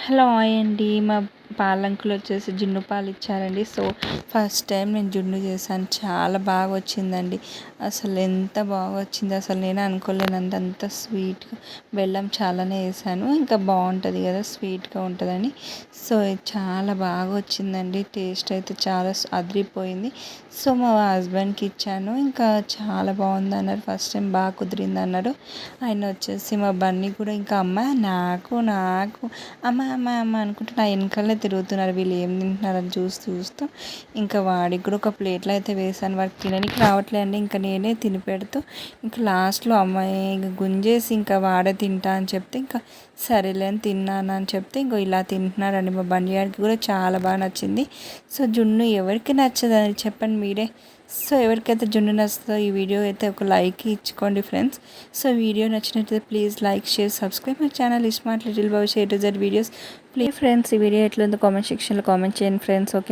Hello hi అండి. మా పాలంకులు వచ్చేసి జున్ను పాలు ఇచ్చారండి. సో ఫస్ట్ టైం నేను జున్ను చేశాను. చాలా బాగా వచ్చిందండి. అసలు ఎంత బాగా వచ్చింది, అసలు నేను అనుకోలేనంత అంత స్వీట్గా. బెల్లం చాలానే వేసాను, ఇంకా బాగుంటుంది కదా, స్వీట్గా ఉంటుందని. సో చాలా బాగా వచ్చిందండి. టేస్ట్ అయితే చాలా అదిరిపోయింది. సో మా హస్బెండ్కి ఇచ్చాను, ఇంకా చాలా బాగుంది అన్నారు. ఫస్ట్ టైం బాగా కుదిరింది అన్నాడు. ఆయన వచ్చేసి మా బన్నీ కూడా ఇంకా అమ్మ నాకు నాకు అమ్మ అమ్మ అమ్మ అనుకుంటూ నా వెనకాలే తిరుగుతున్నారు. వీళ్ళు ఏం తింటున్నారని చూస్తూ ఇంకా వాడికి కూడా ఒక ప్లేట్లో అయితే వేసాను. వాడికి తినడానికి రావట్లే అండి. ఇంకా నేనే తిని పెడుతూ ఇంకా లాస్ట్లో అమ్మాయి ఇంకా గుంజేసి ఇంకా వాడే తింటా అని చెప్తే ఇంకా సరేలే అని తిన్నాను అని చెప్తే ఇంకో ఇలా తింటున్నాడండి. మా బండియాడికి కూడా చాలా బాగా నచ్చింది. సో జున్ను ఎవరికి నచ్చదని చెప్పండి మీరే. సో ఎవరికైతే జున్ను నచ్చుతుందో ఈ వీడియో అయితే ఒక లైక్ ఇచ్చుకోండి ఫ్రెండ్స్. సో వీడియో నచ్చినట్లయితే please like share subscribe my channel smart little boy share to Z videos. Please friends, ఈ వీడియో ఎట్లుందో కామెంట్ సెక్షన్లో కామెంట్ చేయండి ఫ్రెండ్స్. ఓకే.